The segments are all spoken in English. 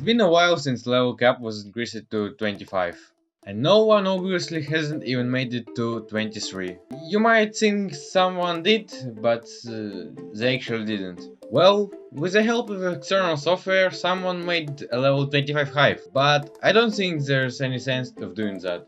been a while since level cap was increased to 25. And no one obviously hasn't even made it to 23. You might think someone did, but they actually didn't. Well, with the help of external software, someone made a level 25 hive, but I don't think there's any sense of doing that.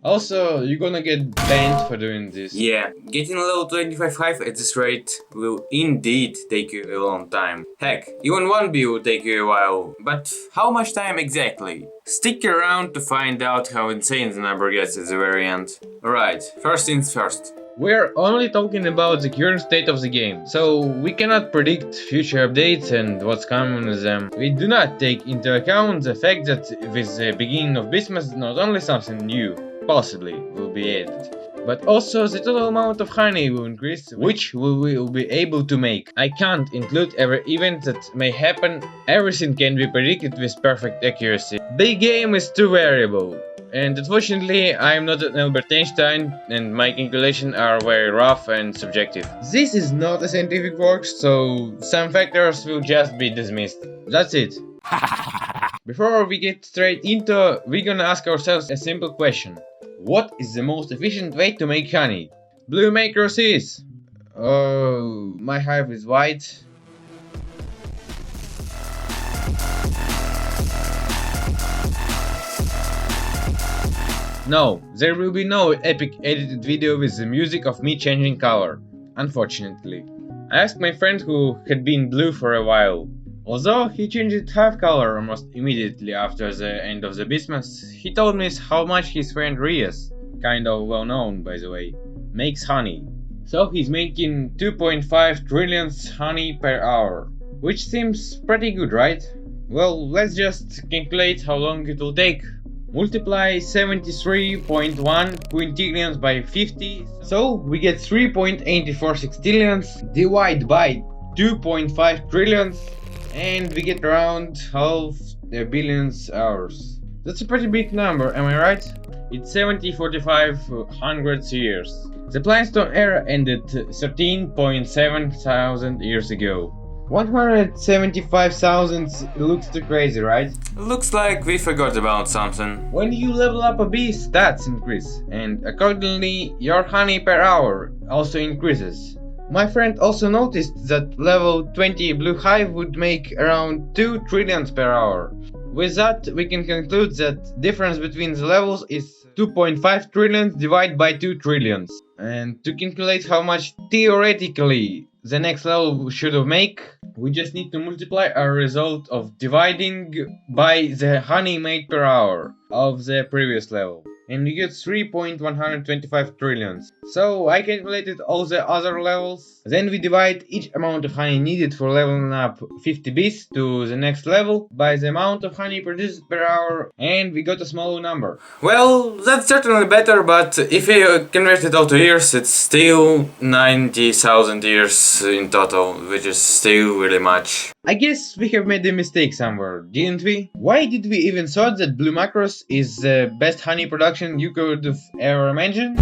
Also, you're gonna get banned for doing this. Yeah, getting a level 25 hive at this rate will indeed take you a long time. Heck, even one build will take you a while. But how much time exactly? Stick around to find out how insane the number gets at the very end. Alright, first things first. We're only talking about the current state of the game, so we cannot predict future updates and what's coming with them. We do not take into account the fact that with the beginning of BSS, not only something new possibly will be added, but also the total amount of honey will increase, which we will be able to make. I can't include every event that may happen. Everything can be predicted with perfect accuracy. The game is too variable. And unfortunately, I'm not an Albert Einstein, and my calculations are very rough and subjective. This is not a scientific work, so some factors will just be dismissed. That's it. Before we get straight into, we're gonna ask ourselves a simple question. What is the most efficient way to make honey? Blue macros is... Oh, my hive is white. No, there will be no epic edited video with the music of me changing color, unfortunately. I asked my friend who had been blue for a while. Although he changed hive color almost immediately after the end of the BSS, he told me how much his friend Rias, kind of well known by the way, makes honey. So he's making 2.5 trillion honey per hour, which seems pretty good, right? Well, let's just calculate how long it will take. Multiply 73.1 quintillions by 50, so we get 3.84 sextillions, divide by 2.5 trillions, and we get around half a billion hours. That's a pretty big number, am I right? It's 70,450 years. The Planestone era ended 13.7 thousand years ago. 175,000 looks too crazy, right? Looks like we forgot about something. When you level up a bee, stats increase, and accordingly your honey per hour also increases. My friend also noticed that level 20 blue hive would make around 2 trillions per hour. With that, we can conclude that difference between the levels is 2.5 trillions divided by 2 trillions. And to calculate how much theoretically the next level should make, we just need to multiply our result of dividing by the honey made per hour of the previous level. And we get 3.125 trillions. So I calculated all the other levels. Then we divide each amount of honey needed for leveling up 50 bees to the next level by the amount of honey produced per hour, and we got a small number. Well, that's certainly better, but if you convert it all to years, it's still 90,000 years in total, which is still really much. I guess we have made a mistake somewhere, didn't we? Why did we even thought that blue macros is the best honey production you could have ever imagined?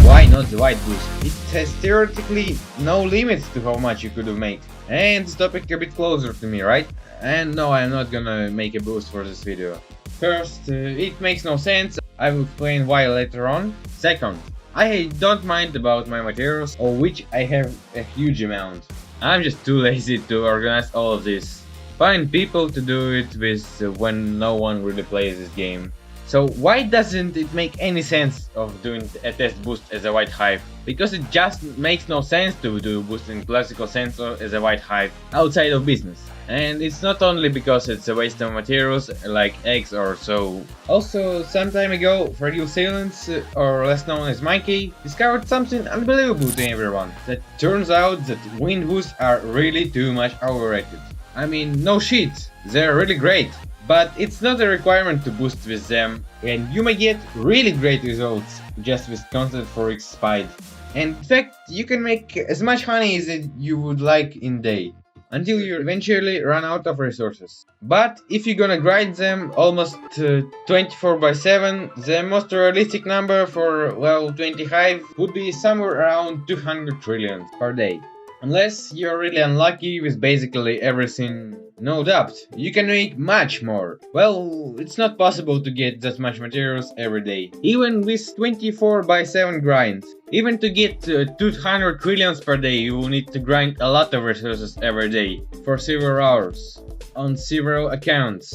Why not the white boost? It has theoretically no limits to how much you could have made. And this topic a bit closer to me, right? And no, I'm not gonna make a boost for this video. First, it makes no sense. I will explain why later on. Second, I don't mind about my materials, of which I have a huge amount. I'm just too lazy to organize all of this. Find people to do it with when no one really plays this game. So why doesn't it make any sense of doing a test boost as a white hive? Because it just makes no sense to do boost in classical sense as a white hive outside of BSS. And it's not only because it's a waste of materials like eggs or so. Also, some time ago, Fragile Silence, or less known as Mikey, discovered something unbelievable to everyone. That turns out that wind boosts are really too much overrated. I mean, no shit, they're really great. But it's not a requirement to boost with them, and you may get really great results just with constant forex speed. And in fact, you can make as much honey as you would like in a day, until you eventually run out of resources. But if you're gonna grind them almost 24/7, the most realistic number for level 20 hive would be somewhere around 200 trillion per day. Unless you're really unlucky with basically everything No doubt, you can make much more. Well, it's not possible to get that much materials every day. Even with 24/7 grind. Even to get 200 trillions per day, you will need to grind a lot of resources every day. For several hours. On several accounts.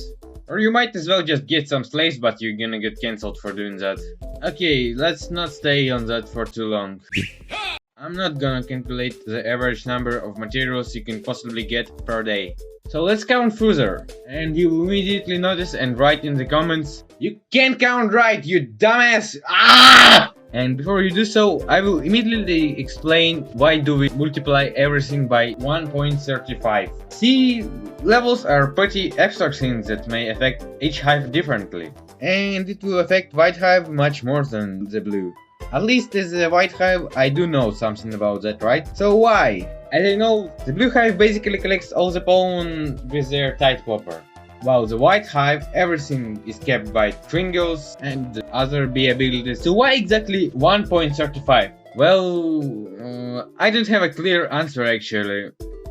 Or you might as well just get some slaves, but you're gonna get cancelled for doing that. Okay, let's not stay on that for too long. I'm not gonna calculate the average number of materials you can possibly get per day. So let's count further, and you will immediately notice and write in the comments, "You can't count right, you dumbass! Ah!" And before you do so, I will immediately explain why do we multiply everything by 1.35. See, levels are pretty abstract things that may affect each hive differently. And it will affect white hive much more than the blue. At least as a white hive, I do know something about that, right? So why? As I know, the blue hive basically collects all the pollen with their tight popper. While the white hive, everything is kept by tringles and other bee abilities. So why exactly 1.35? Well, I don't have a clear answer actually.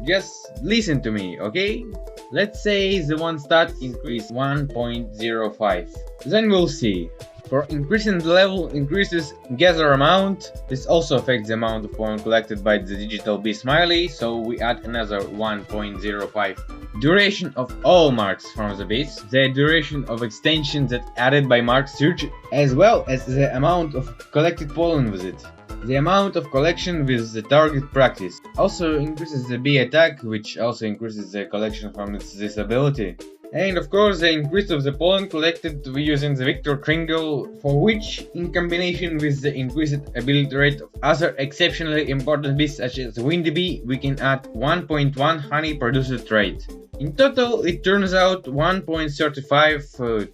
Just listen to me, okay? Let's say the one stat increase 1.05. Then we'll see. For increasing the level increases gather amount. This also affects the amount of pollen collected by the digital bee smiley, so we add another 1.05. Duration of all marks from the bees, the duration of extension that added by mark search, as well as the amount of collected pollen with it. The amount of collection with the target practice also increases the bee attack, which also increases the collection from this ability. And of course the increase of the pollen collected using the Victor Tringle, for which, in combination with the increased ability rate of other exceptionally important bees such as the windy bee, we can add 1.1 honey produced rate. In total, it turns out 1.35.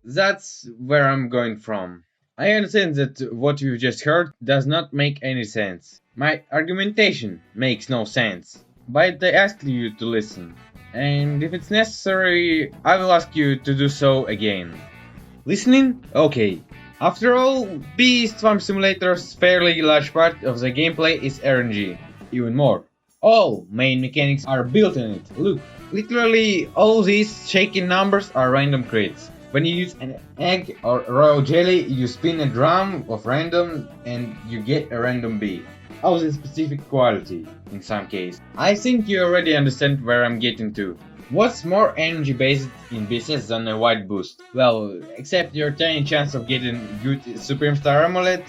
That's where I'm going from. I understand that what you've just heard does not make any sense. My argumentation makes no sense. But I asked you to listen. And if it's necessary, I will ask you to do so again. Listening? Okay. After all, Bee Swarm Simulator's fairly large part of the gameplay is RNG. Even more. All main mechanics are built in it. Look, literally all these shaking numbers are random crits. When you use an egg or royal jelly, you spin a drum of random and you get a random bee. Of a specific quality, in some case. I think you already understand where I'm getting to. What's more energy based in BSS than a white boost? Well, except your tiny chance of getting good Supreme Star Amulet,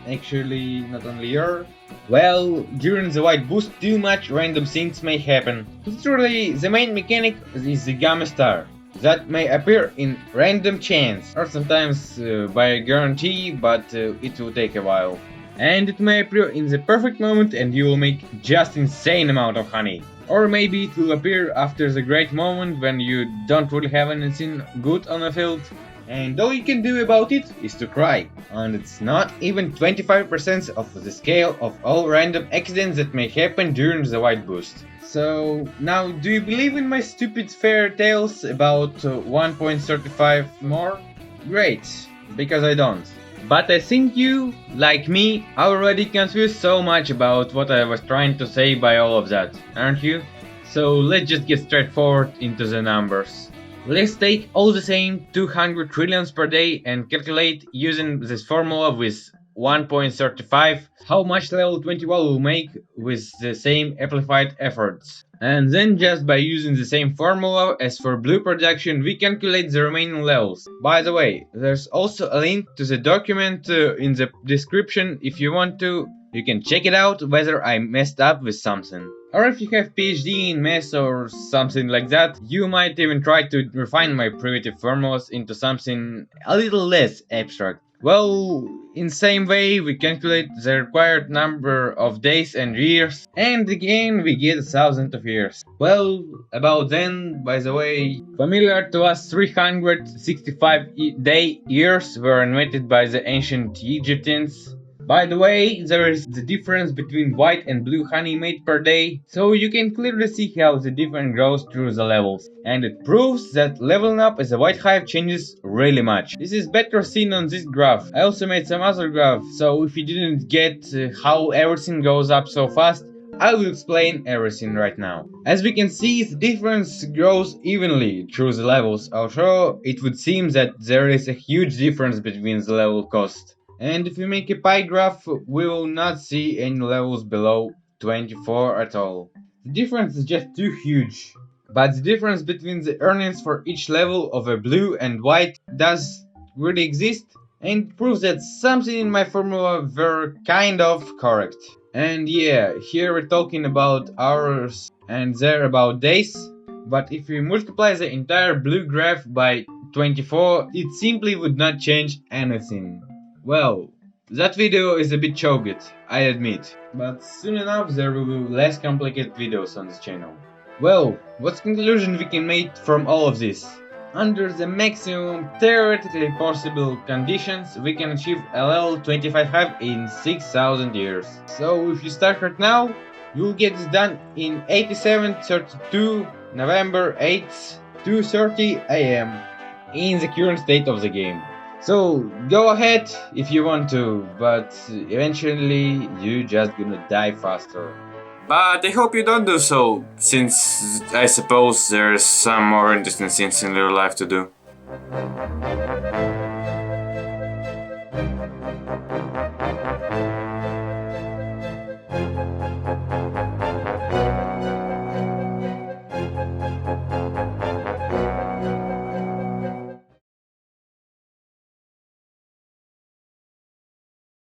actually not only your. Well, during the white boost too much random things may happen. Literally, the main mechanic is the Gamma Star. That may appear in random chance, or sometimes by a guarantee, but it will take a while. And it may appear in the perfect moment and you will make just insane amount of honey. Or maybe it will appear after the great moment when you don't really have anything good on the field. And all you can do about it is to cry. And it's not even 25% of the scale of all random accidents that may happen during the white boost. So now, do you believe in my stupid fairy tales about 1.35 more? Great, because I don't. But I think you, like me, are already confused so much about what I was trying to say by all of that, aren't you? So let's just get straightforward into the numbers. Let's take all the same 200 trillions per day and calculate using this formula with 1.35 how much level 21 will make with the same amplified efforts. And then just by using the same formula as for blue production, we calculate the remaining levels. By the way, there's also a link to the document in the description if you want to. You can check it out whether I messed up with something. Or if you have PhD in math or something like that, you might even try to refine my primitive formulas into something a little less abstract. Well, in same way we calculate the required number of days and years, and again we get 1,000 of years. Well, about then, by the way, familiar to us 365 day years were invented by the ancient Egyptians. By the way, there is the difference between white and blue honey made per day, so you can clearly see how the difference grows through the levels. And it proves that leveling up as a white hive changes really much. This is better seen on this graph. I also made some other graphs, so if you didn't get how everything goes up so fast, I will explain everything right now. As we can see, the difference grows evenly through the levels, although it would seem that there is a huge difference between the level cost. And if we make a pie graph, we will not see any levels below 24 at all. The difference is just too huge. But the difference between the earnings for each level of a blue and white does really exist, and proves that something in my formula were kind of correct. And yeah, here we're talking about hours and there about days, but if we multiply the entire blue graph by 24, it simply would not change anything. Well, that video is a bit choked, I admit, but soon enough there will be less complicated videos on this channel. Well, what's conclusion we can make from all of this? Under the maximum theoretically possible conditions, we can achieve LL 25 Hive in 6000 years. So if you start right now, you'll get this done in 8732 November 8th, 2:30 AM in the current state of the game. So go ahead if you want to, but eventually you just gonna die faster. But I hope you don't do so, since I suppose there's some more interesting things in real life to do.